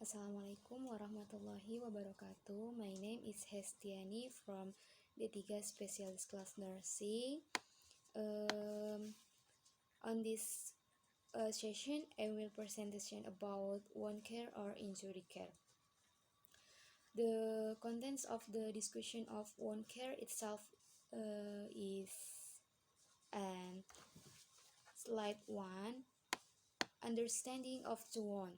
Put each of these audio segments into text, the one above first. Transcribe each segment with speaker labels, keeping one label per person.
Speaker 1: Assalamualaikum warahmatullahi wabarakatuh. My name is Hestiani from D3 Specialist Class Nursing. On this session, I will presentation about wound care or injury care. The contents of the discussion of wound care itself is and slide 1, understanding of the wound.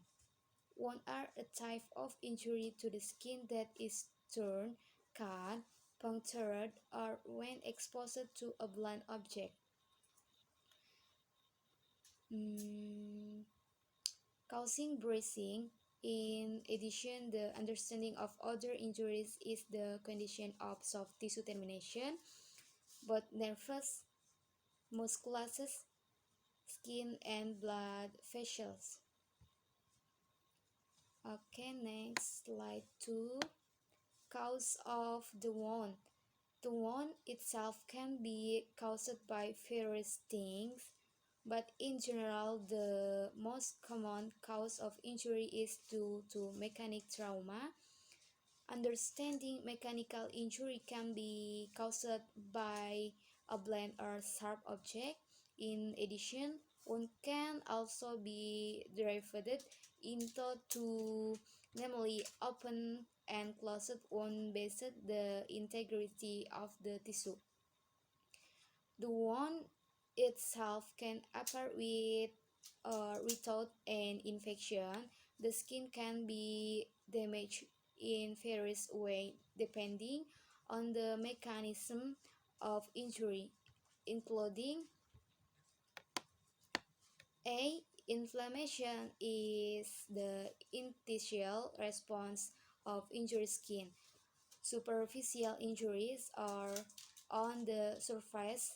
Speaker 1: Wounds are a type of injury to the skin that is torn, cut, punctured, or when exposed to a blunt object. Causing bruising. In addition, the understanding of other injuries is the condition of soft tissue termination, both nervous, musculous, skin, and blood vessels. Okay, next, slide 2. Cause of the wound. The wound itself can be caused by various things, but in general, the most common cause of injury is due to mechanic trauma. Understanding mechanical injury can be caused by a blunt or sharp object. In addition, wound can also be divided into two, namely open and closed wound based the integrity of the tissue. The wound itself can appear with or without an infection. The skin can be damaged in various ways depending on the mechanism of injury, including A. Inflammation is the initial response of injured skin. Superficial injuries are on the surface,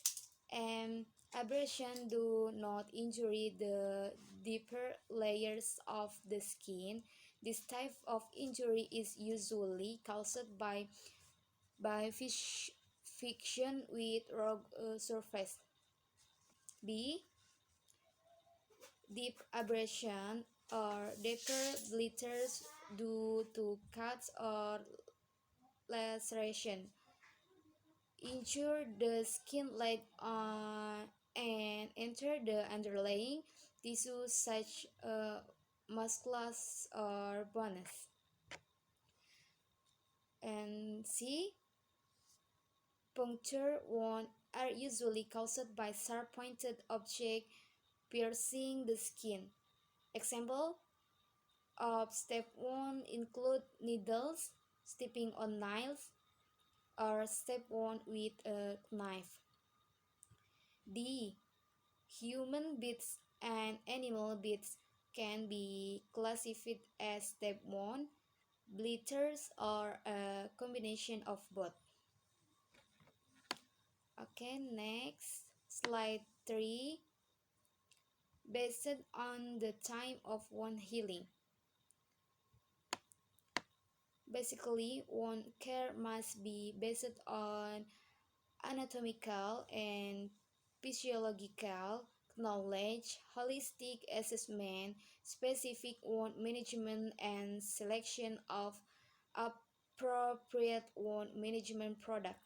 Speaker 1: and abrasion do not injure the deeper layers of the skin. This type of injury is usually caused by friction with raw surface. B. Deep abrasion or deeper blisters due to cuts or laceration injure the skin laid on and enter the underlying tissue such muscles or bones. And C. Puncture wounds are usually caused by sharp-pointed object piercing the skin. Example of step wound include needles, stepping on nails, or step wound with a knife. D. Human bites and animal bites can be classified as step wound, blisters, or a combination of both. Okay, next, slide 3. Based on the time of wound healing. Basically, wound care must be based on anatomical and physiological knowledge, holistic assessment, specific wound management, and selection of appropriate wound management product.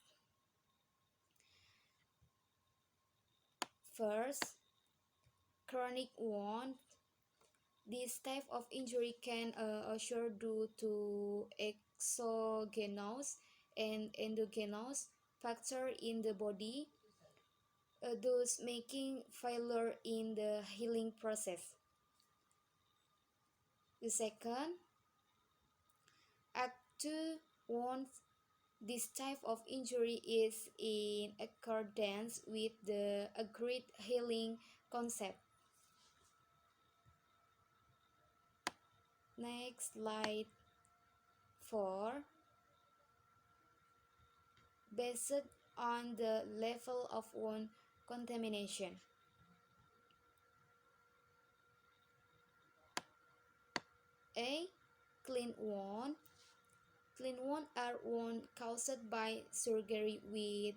Speaker 1: First, chronic wound. This type of injury can occur due to exogenous and endogenous factors in the body, thus making failure in the healing process. The second, acute wounds. This type of injury is in accordance with the agreed healing concept. Next, slide 4. Based on the level of wound contamination. A. Clean wound. Clean wounds are wounds caused by surgery with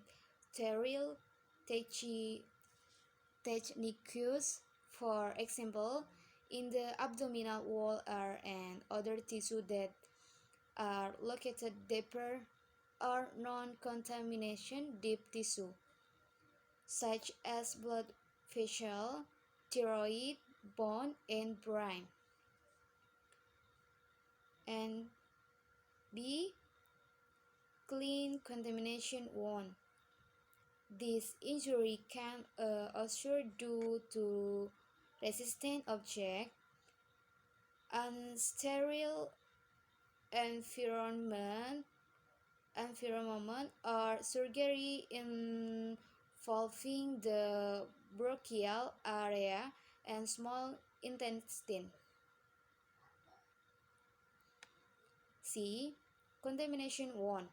Speaker 1: sterile techniques. For example, in the abdominal wall are and other tissue that are located deeper or non-contamination deep tissue, such as blood vessel, thyroid, bone, and brain. And B. Clean contamination wound. This injury can occur due to resistant object, unsterile environment, or surgery involving the bronchial area and small intestine. C. Contamination wound.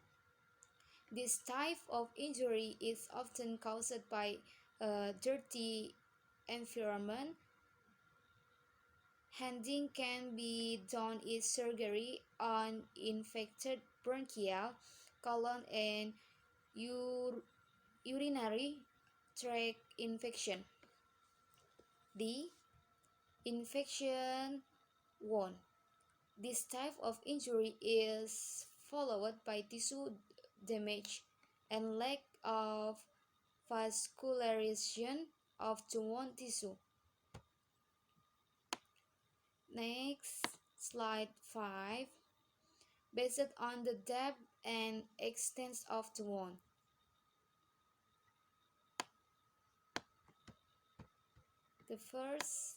Speaker 1: This type of injury is often caused by a dirty environment. Handling can be done in surgery on infected bronchial, colon, and urinary tract infection. D. Infection wound. This type of injury is followed by tissue damage and lack of vascularization of the wound tissue. Next, slide 5. Based on the depth and extent of the wound. The first,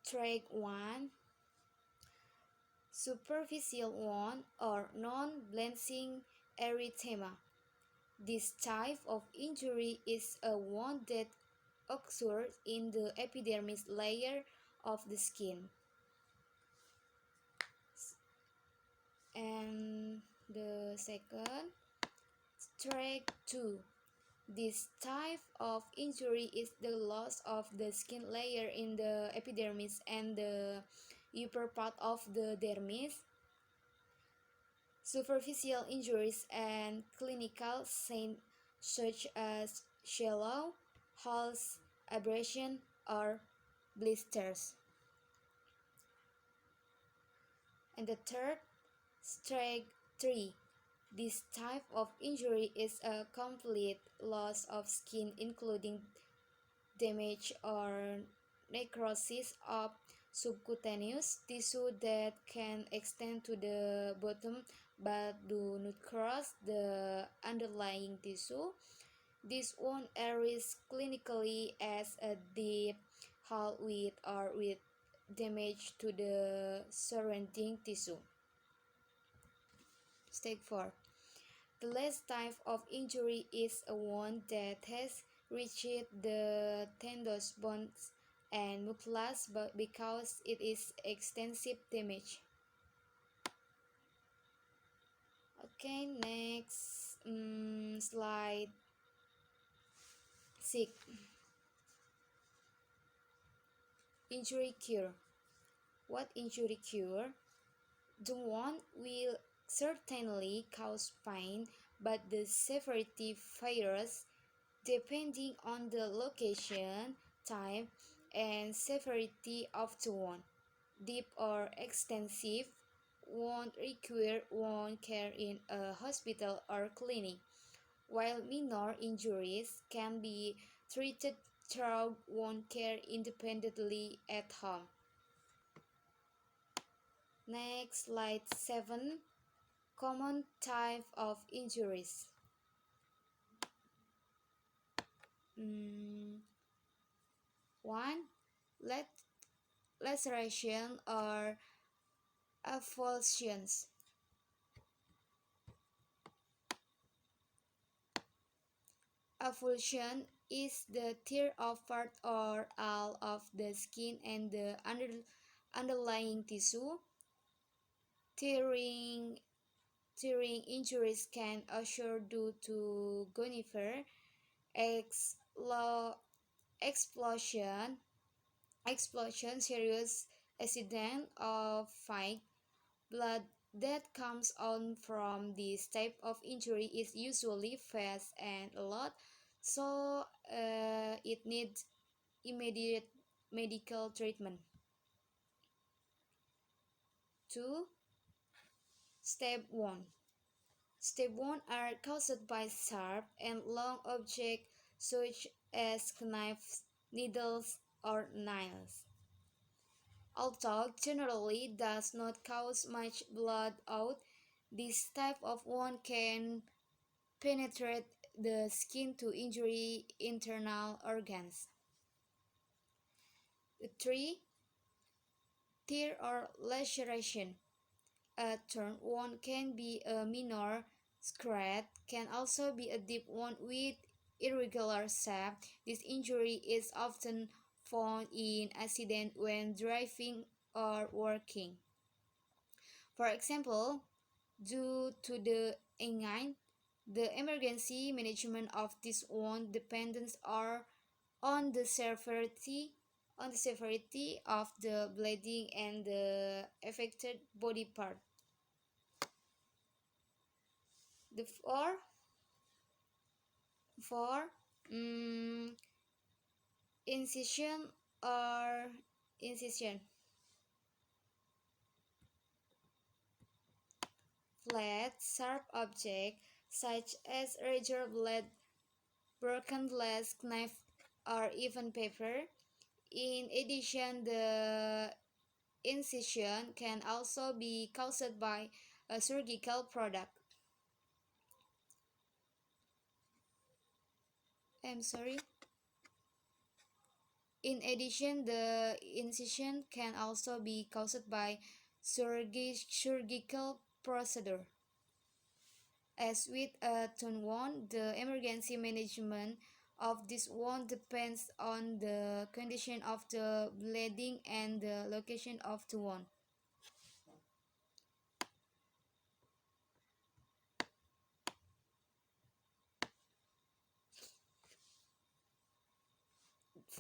Speaker 1: track 1, superficial wound or non-bleeding erythema. This type of injury is a wound that occurs in the epidermis layer of the skin. And the second, track 2. This type of injury is the loss of the skin layer in the epidermis and the upper part of the dermis. Superficial injuries and clinical signs such as shallow holes, abrasion, or blisters. And the third, track 3. This type of injury is a complete loss of skin, including damage or necrosis of subcutaneous tissue that can extend to the bottom but do not cross the underlying tissue. This wound arises clinically as a deep hole with or with damage to the surrounding tissue. Step 4. The last type of injury is a wound that has reached the tendons, bones, and muscles because it is extensive damage. Okay, next slide 6. Injury cure. What injury cure? The wound will certainly cause pain, but the severity varies depending on the location, time, and severity of the wound. Deep or extensive wound require wound care in a hospital or clinic, while minor injuries can be treated through wound care independently at home. Next, slide 7. Common type of injuries. 1. Laceration or avulsions. Avulsion is the tear of part or all of the skin and the underlying tissue. Tearing injuries can occur due to gunfire, explosion, serious accident of fight. Blood that comes on from this type of injury is usually fast and a lot, so it needs immediate medical treatment. 2. Step 1. Step 1 are caused by sharp and long objects such as knives, needles, or nails. Although generally does not cause much blood out, this type of wound can penetrate the skin to injure internal organs. 3. Tear or laceration. A torn wound can be a minor scratch, can also be a deep wound with irregular shape. This injury is often found in accidents when driving or working. For example, due to the angine, the emergency management of this wound depends on the severity of the bleeding and the affected body part. The four incision or incision. Flat, sharp object such as razor blade, broken glass, knife, or even paper. In addition, the incision can also be caused by a surgical product. I'm sorry. In addition, the incision can also be caused by surgical procedure. As with a torn wound, the emergency management of this wound depends on the condition of the bleeding and the location of the wound.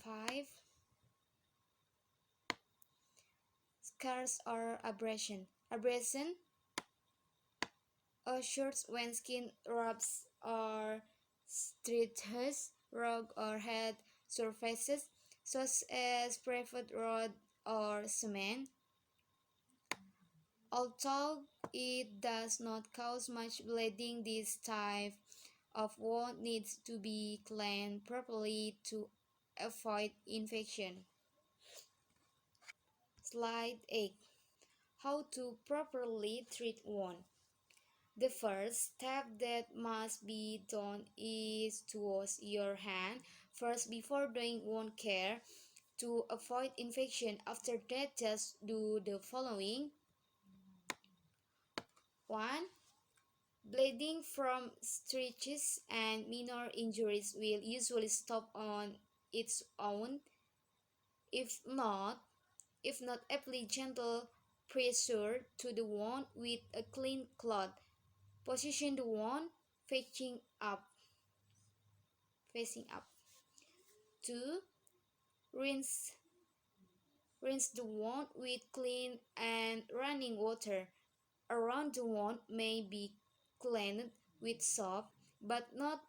Speaker 1: 5. Scars or abrasion. Abrasion occurs when skin rubs or stretches rock or hard surfaces such as paved road or cement. Although it does not cause much bleeding, this type of wound needs to be cleaned properly to avoid infection. Slide 8. How to properly treat wound. The first step that must be done is to wash your hand first before doing wound care to avoid infection. After that, just do the following. 1. Bleeding from stitches and minor injuries will usually stop on its own. If not, apply gentle pressure to the wound with a clean cloth. Position the wound facing up. Facing up. 2. Rinse the wound with clean and running water. Around the wound may be cleaned with soap, but not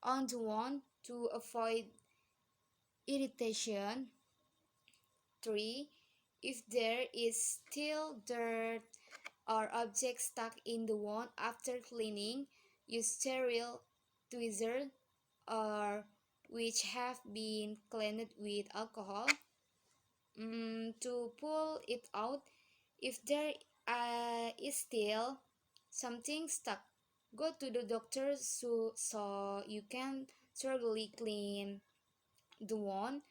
Speaker 1: on the wound to avoid irritation. 3. If there is still dirt or objects stuck in the wound after cleaning, use sterile tweezers or which have been cleaned with alcohol to pull it out. If there is still something stuck, go to the doctor so you can thoroughly clean the wound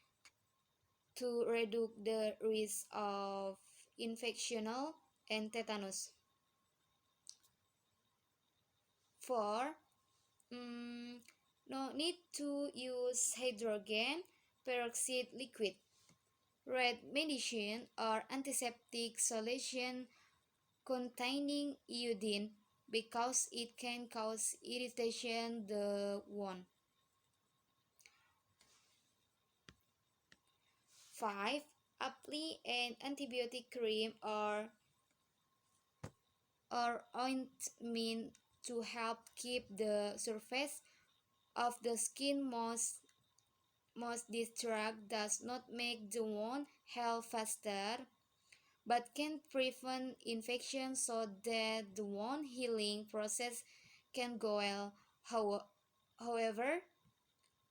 Speaker 1: to reduce the risk of infection and tetanus. 4. No need to use hydrogen peroxide liquid, red medicine, or antiseptic solution containing iodine because it can cause irritation the wound. 5. Apply an antibiotic cream or ointment to help keep the surface of the skin most this drug does not make the wound heal faster, but can prevent infection so that the wound healing process can go well. However,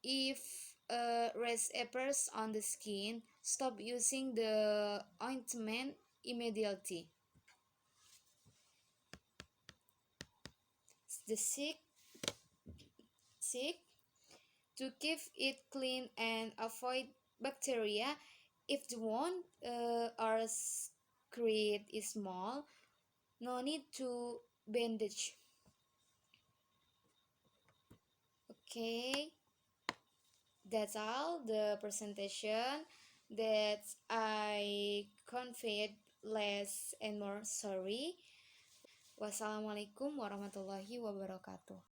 Speaker 1: if a rash appears on the skin, stop using the ointment immediately. The sick to keep it clean and avoid bacteria. If the wound or scrape is small, no need to bandage. Okay, that's all the presentation that I conveyed less and more. Sorry. Wassalamualaikum warahmatullahi wabarakatuh.